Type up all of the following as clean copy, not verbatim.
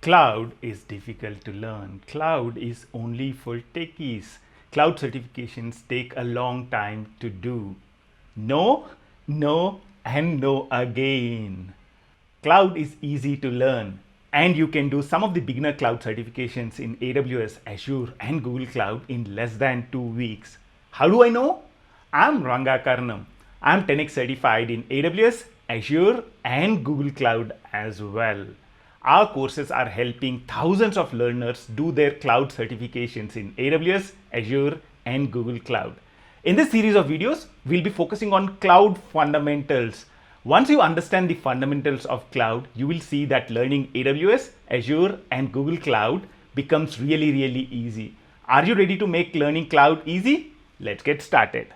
Cloud is difficult to learn. Cloud is only for techies. Cloud certifications take a long time to do. No, no, and no again. Cloud is easy to learn, and you can do some of the beginner cloud certifications in AWS, Azure, and Google Cloud in less than 2 weeks. How do I know? I'm Ranga Karnam. I'm 10x certified in AWS, Azure, and Google Cloud as well. Our courses are helping thousands of learners do their cloud certifications in AWS, Azure, and Google Cloud. In this series of videos, we'll be focusing on cloud fundamentals. Once you understand the fundamentals of cloud, you will see that learning AWS, Azure, and Google Cloud becomes really easy. Are you ready to make learning cloud easy? Let's get started.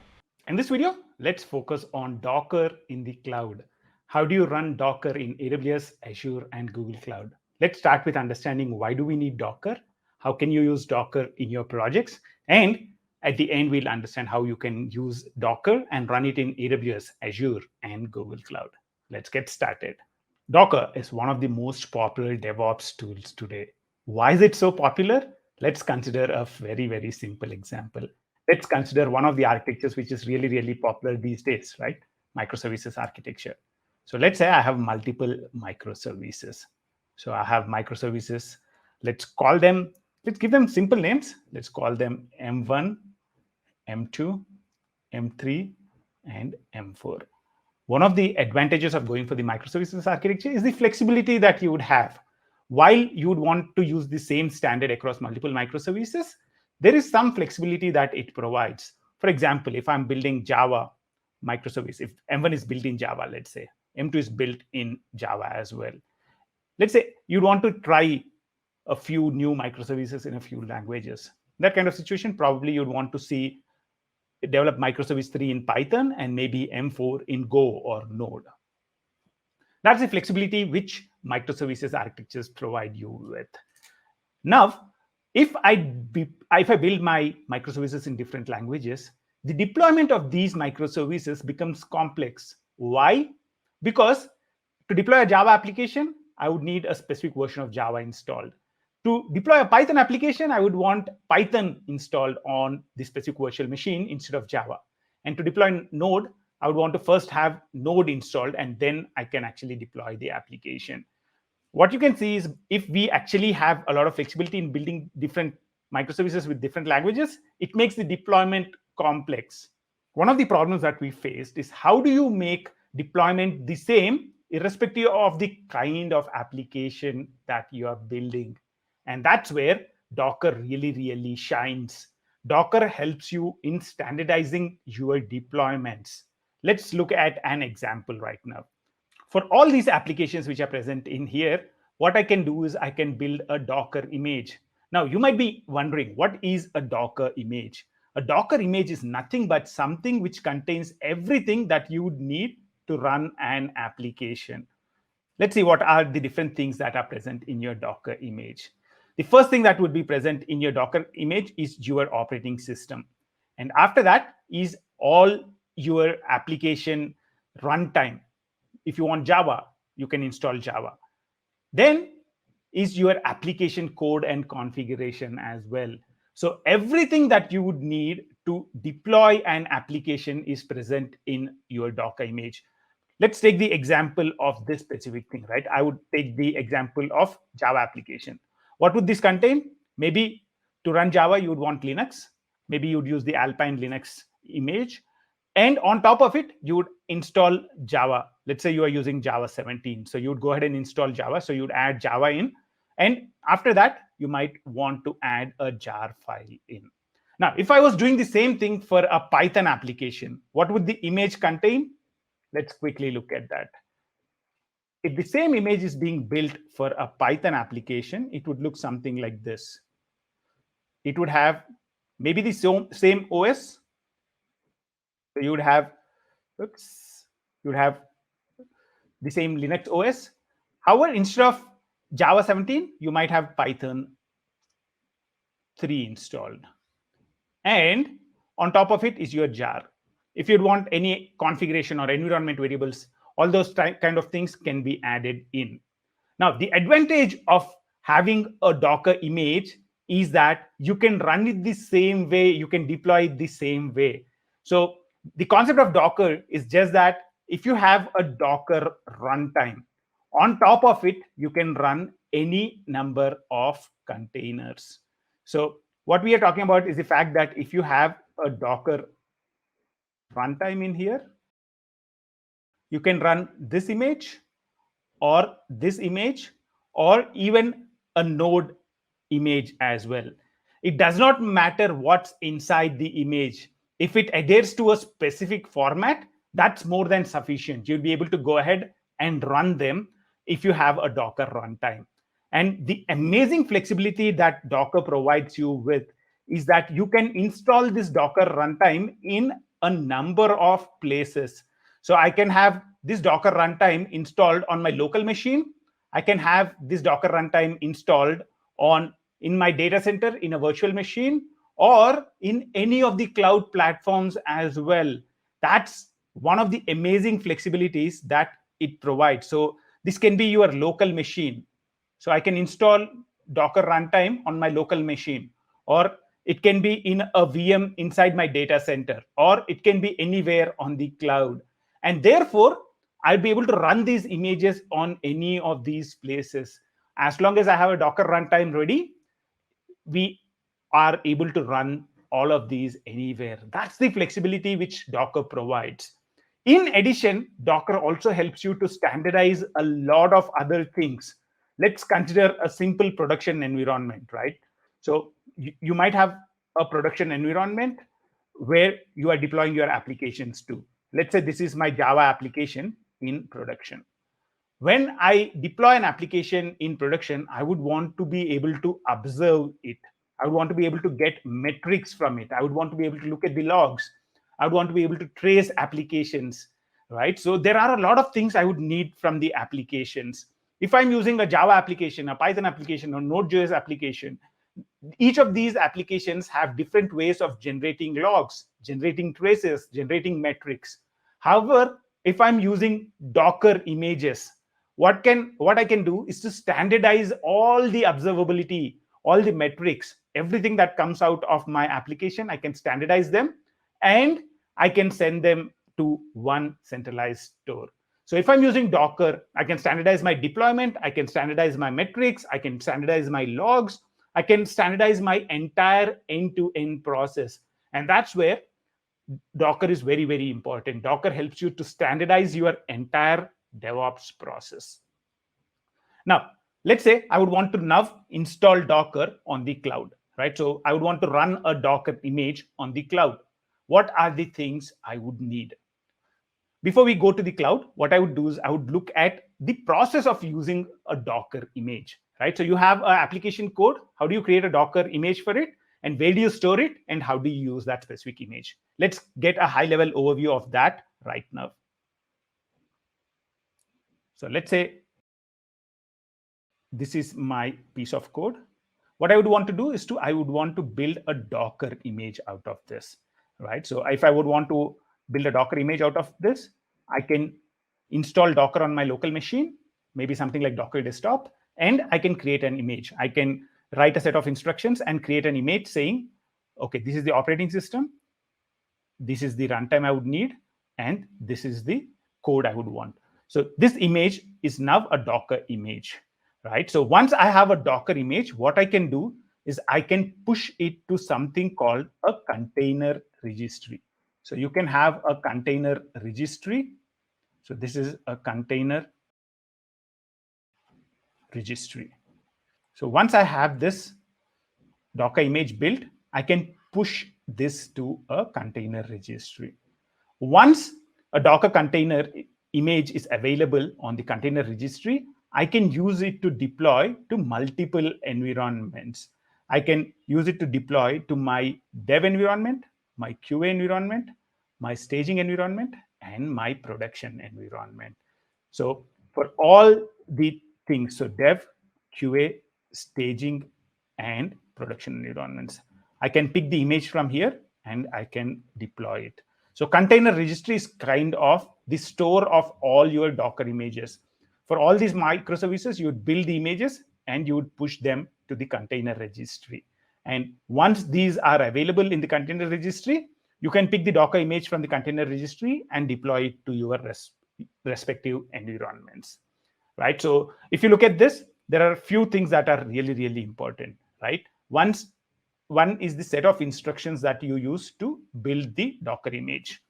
In this video, let's focus on Docker in the cloud. How do you run Docker in AWS, Azure, and Google Cloud? Let's start with understanding why do we need Docker? How can you use Docker in your projects? And at the end, we'll understand how you can use Docker and run it in AWS, Azure, and Google Cloud. Let's get started. Docker is one of the most popular DevOps tools today. Why is it so popular? Let's consider a very simple example. Let's consider one of the architectures which is really popular these days, right? Microservices architecture. So let's say I have multiple microservices. So I have microservices. Let's give them simple names. Let's call them M1, M2, M3, and M4. One of the advantages of going for the microservices architecture is the flexibility that you would have. While you would want to use the same standard across multiple microservices, there is some flexibility that it provides. For example, if I'm building Java microservice, if M1 is built in Java, let's say, M2 is built in Java as well. Let's say you want to try a few new microservices in a few languages. That kind of situation, probably you'd want to develop microservice 3 in Python and maybe M4 in Go or Node. That's the flexibility which microservices architectures provide you with. Now, if I build my microservices in different languages, the deployment of these microservices becomes complex. Why? Because to deploy a Java application, I would need a specific version of Java installed. To deploy a Python application, I would want Python installed on the specific virtual machine instead of Java. And to deploy Node, I would want to first have Node installed, and then I can actually deploy the application. What you can see is if we actually have a lot of flexibility in building different microservices with different languages, it makes the deployment complex. One of the problems that we faced is how do you make deployment the same irrespective of the kind of application that you are building? And that's where Docker really shines. Docker helps you in standardizing your deployments. Let's look at an example right now. For all these applications which are present in here, what I can do is I can build a Docker image. Now, you might be wondering, what is a Docker image? A Docker image is nothing but something which contains everything that you would need to run an application. Let's see what are the different things that are present in your Docker image. The first thing that would be present in your Docker image is your operating system. And after that is all your application runtime. If you want Java, you can install Java. Then is your application code and configuration as well. So everything that you would need to deploy an application is present in your Docker image. Let's take the example of this specific thing, right? I would take the example of Java application. What would this contain? Maybe to run Java, you would want Linux. Maybe you'd use the Alpine Linux image. And on top of it, you would install Java. Let's say you are using Java 17. So you would go ahead and install Java. So you would add Java in. And after that, you might want to add a jar file in. Now, if I was doing the same thing for a Python application, what would the image contain? Let's quickly look at that. If the same image is being built for a Python application, it would look something like this. It would have maybe the same OS. So you would have the same Linux OS. However, instead of Java 17, you might have Python 3 installed. And on top of it is your jar. If you'd want any configuration or environment variables, all those kind of things can be added in. Now, the advantage of having a Docker image is that you can run it the same way, you can deploy it the same way. So the concept of Docker is just that if you have a Docker runtime, on top of it, you can run any number of containers. So what we are talking about is the fact that if you have a Docker runtime in here, you can run this image or this image or even a node image as well. It does not matter what's inside the image. If it adheres to a specific format, that's more than sufficient. You'll be able to go ahead and run them if you have a Docker runtime. And the amazing flexibility that Docker provides you with is that you can install this Docker runtime in a number of places. So I can have this Docker runtime installed on my local machine. I can have this Docker runtime installed in my data center in a virtual machine or in any of the cloud platforms as well. That's one of the amazing flexibilities that it provides. So this can be your local machine. So I can install Docker runtime on my local machine, or it can be in a VM inside my data center, or it can be anywhere on the cloud. And therefore, I'll be able to run these images on any of these places. As long as I have a Docker runtime ready, we are able to run all of these anywhere. That's the flexibility which Docker provides. In addition, Docker also helps you to standardize a lot of other things. Let's consider a simple production environment, right? So you might have a production environment where you are deploying your applications to. Let's say this is my Java application in production. When I deploy an application in production, I would want to be able to observe it. I would want to be able to get metrics from it. I would want to be able to look at the logs. I would want to be able to trace applications, right? So there are a lot of things I would need from the applications. If I'm using a Java application, a Python application, or Node.js application, each of these applications have different ways of generating logs, generating traces, generating metrics. However, if I'm using Docker images, what I can do is to standardize all the observability, all the metrics, everything that comes out of my application. I can standardize them and I can send them to one centralized store. So if I'm using Docker, I can standardize my deployment, I can standardize my metrics, I can standardize my logs, I can standardize my entire end-to-end process. And that's where Docker is very, very important. Docker helps you to standardize your entire DevOps process. Now, let's say I would want to now install Docker on the cloud, right? So I would want to run a Docker image on the cloud. What are the things I would need? Before we go to the cloud, what I would do is I would look at the process of using a Docker image, right? So you have an application code. How do you create a Docker image for it? And where do you store it? And how do you use that specific image? Let's get a high-level overview of that right now. So let's say this is my piece of code. What I would want to do is I would want to build a Docker image out of this, right? So if I would want to build a Docker image out of this, I can install Docker on my local machine, maybe something like Docker desktop, and I can create an image. I can write a set of instructions and create an image saying, okay, this is the operating system, this is the runtime I would need, and this is the code I would want. So this image is now a Docker image, right? So once I have a Docker image, what I can do is I can push it to something called a container registry. So you can have a container registry. So this is a container registry. So once I have this Docker image built, I can push this to a container registry. Once a Docker container image is available on the container registry, I can use it to deploy to multiple environments. I can use it to deploy to my dev environment, my QA environment, my staging environment, and my production environment. So for all the things, so dev, QA, staging, and production environments, I can pick the image from here and I can deploy it. So container registry is kind of the store of all your Docker images. For all these microservices, you would build the images, and you would push them to the container registry. And once these are available in the container registry, you can pick the Docker image from the container registry and deploy it to your respective environments, right? So if you look at this, there are a few things that are really, really important, right? One is the set of instructions that you use to build the Docker image.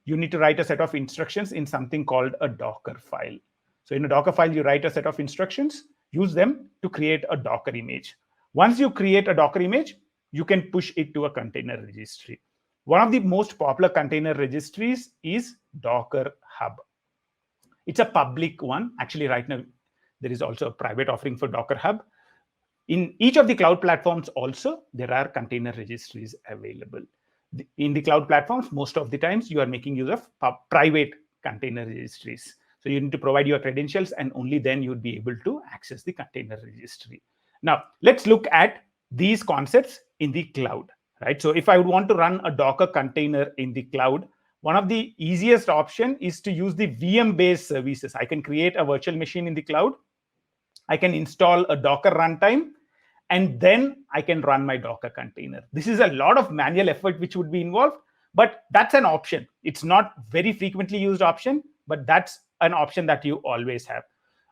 You need to write a set of instructions in something called a Docker file. So in a Docker file, you write a set of instructions, use them to create a Docker image. Once you create a Docker image, you can push it to a container registry. One of the most popular container registries is Docker Hub. It's a public one. Actually, right now, there is also a private offering for Docker Hub. In each of the cloud platforms also, there are container registries available. In the cloud platforms, most of the times you are making use of private container registries. So you need to provide your credentials and only then you would be able to access the container registry. Now, let's look at these concepts in the cloud, right? So if I would want to run a Docker container in the cloud, one of the easiest option is to use the VM-based services. I can create a virtual machine in the cloud. I can install a Docker runtime, and then I can run my Docker container. This is a lot of manual effort which would be involved, but that's an option. It's not very frequently used option, but that's an option that you always have.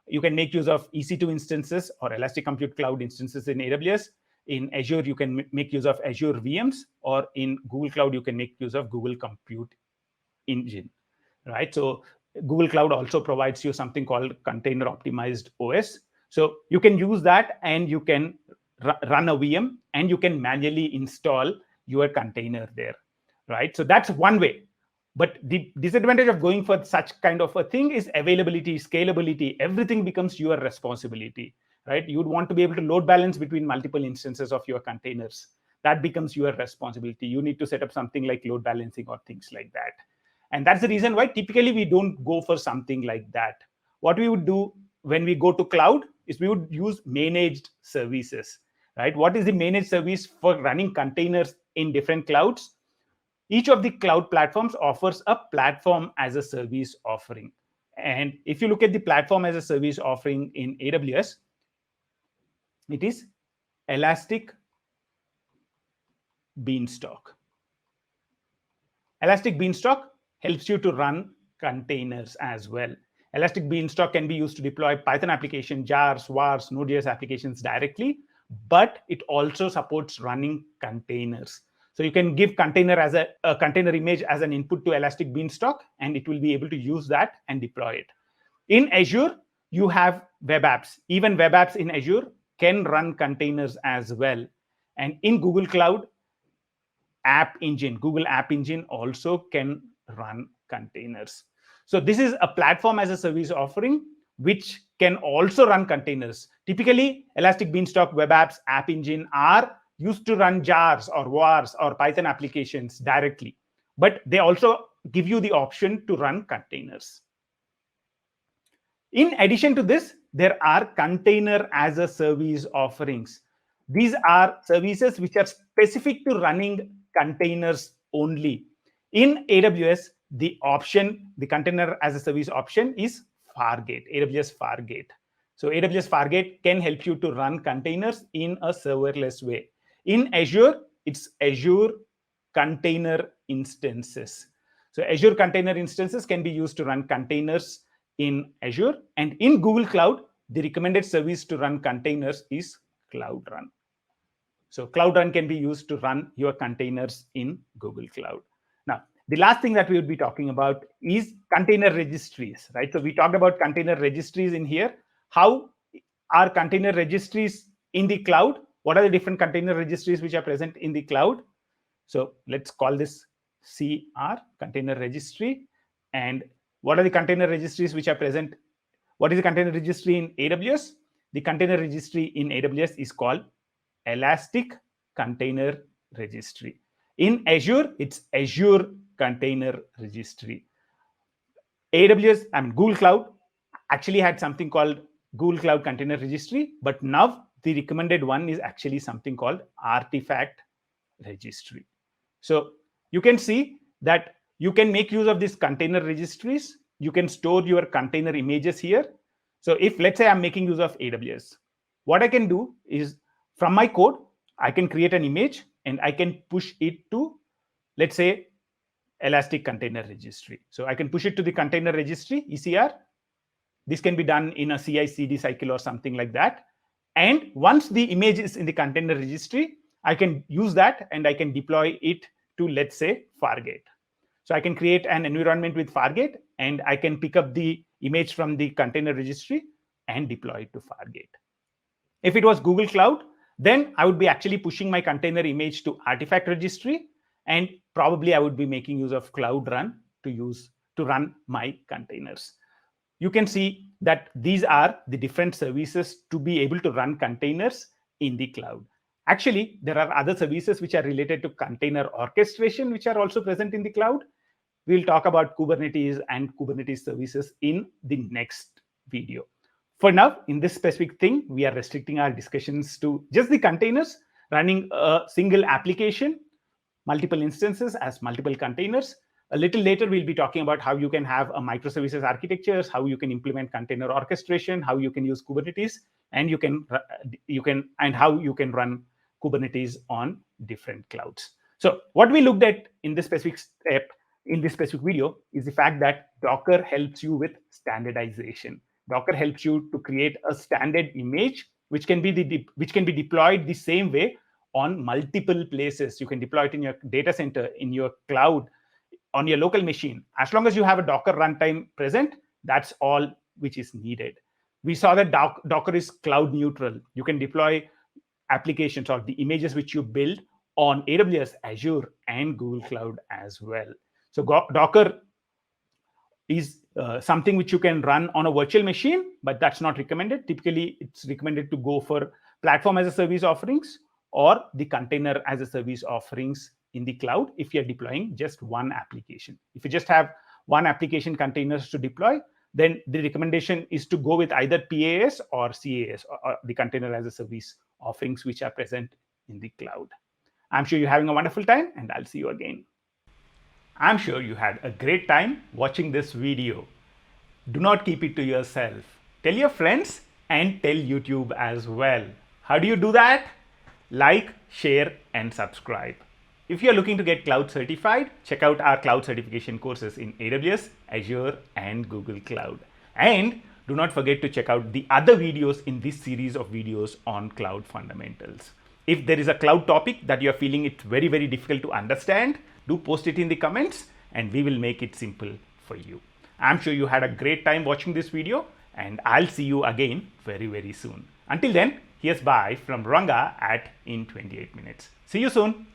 You can make use of EC2 instances or Elastic Compute Cloud instances in AWS. In Azure, you can make use of Azure VMs, or in Google Cloud, you can make use of Google Compute Engine, right? So Google Cloud also provides you something called container optimized OS. So you can use that and you can run a VM and you can manually install your container there, right? So that's one way. But the disadvantage of going for such kind of a thing is availability, scalability, everything becomes your responsibility, right? You would want to be able to load balance between multiple instances of your containers. That becomes your responsibility. You need to set up something like load balancing or things like that. And that's the reason why typically we don't go for something like that. What we would do when we go to cloud is we would use managed services, right? What is the managed service for running containers in different clouds? Each of the cloud platforms offers a platform as a service offering. And if you look at the platform as a service offering in AWS, it is Elastic Beanstalk. Elastic Beanstalk helps you to run containers as well. Elastic Beanstalk can be used to deploy Python application, jars, vars, Node.js applications directly, but it also supports running containers. So you can give container as a container image as an input to Elastic Beanstalk, and it will be able to use that and deploy it. In Azure, you have web apps. Even web apps in Azure can run containers as well. And in Google Cloud, Google App Engine also can run containers. So this is a platform as a service offering which can also run containers. Typically, Elastic Beanstalk, Web Apps, App Engine are used to run jars or vars or Python applications directly, but they also give you the option to run containers. In addition to this, there are container as a service offerings. These are services which are specific to running containers only. In AWS, the container as a service option is Fargate, AWS Fargate. So AWS Fargate can help you to run containers in a serverless way. In Azure, it's Azure Container Instances. So Azure Container Instances can be used to run containers in Azure. And in Google Cloud, the recommended service to run containers is Cloud Run. So Cloud Run can be used to run your containers in Google Cloud. Now, the last thing that we would be talking about is container registries, right? So we talked about container registries in here. How are container registries in the cloud? What are the different container registries which are present in the cloud? So let's call this CR, container registry. And what are the container registries which are present? What is the container registry in AWS? The container registry in AWS is called Elastic Container Registry. In Azure, it's Azure Container Registry. Google Cloud actually had something called Google Cloud Container Registry, but now the recommended one is actually something called Artifact Registry. So you can see that you can make use of these container registries. You can store your container images here. So if, let's say, I'm making use of AWS, what I can do is from my code, I can create an image and I can push it to, let's say, Elastic Container Registry. So I can push it to the container registry, ECR. This can be done in a CI/CD cycle or something like that. And once the image is in the container registry, I can use that and I can deploy it to, let's say, Fargate. So I can create an environment with Fargate and I can pick up the image from the container registry and deploy it to Fargate. If it was Google Cloud, then I would be actually pushing my container image to artifact registry, and probably I would be making use of Cloud Run to run my containers. You can see that these are the different services to be able to run containers in the cloud. Actually, there are other services which are related to container orchestration, which are also present in the cloud. We'll talk about Kubernetes and Kubernetes services in the next video. For now, in this specific thing, we are restricting our discussions to just the containers, running a single application, multiple instances as multiple containers. A little later, we'll be talking about how you can have a microservices architectures, how you can implement container orchestration, how you can use Kubernetes, and how you can run Kubernetes on different clouds. So what we looked at in this specific step, in this specific video, is the fact that Docker helps you with standardization. Docker helps you to create a standard image which can be deployed the same way on multiple places. You can deploy it in your data center, in your cloud, on your local machine. As long as you have a Docker runtime present, that's all which is needed. We saw that Docker is cloud neutral. You can deploy applications or the images which you build on AWS, Azure, and Google Cloud as well. So Docker is something which you can run on a virtual machine, but that's not recommended. Typically, it's recommended to go for platform as a service offerings or the container as a service offerings in the cloud if you're deploying just one application. If you just have one application containers to deploy, then the recommendation is to go with either PaaS or CaaS, or the container as a service offerings which are present in the cloud. I'm sure you're having a wonderful time, and I'll see you again. I'm sure you had a great time watching this video. Do not keep it to yourself. Tell your friends and tell YouTube as well. How do you do that? Like, share, and subscribe. If you're looking to get cloud certified, check out our cloud certification courses in AWS, Azure, and Google Cloud. And do not forget to check out the other videos in this series of videos on cloud fundamentals. If there is a cloud topic that you're feeling it's very, very difficult to understand, do post it in the comments and we will make it simple for you. I'm sure you had a great time watching this video, and I'll see you again very, very soon. Until then, here's bye from Ranga at In 28 Minutes. See you soon.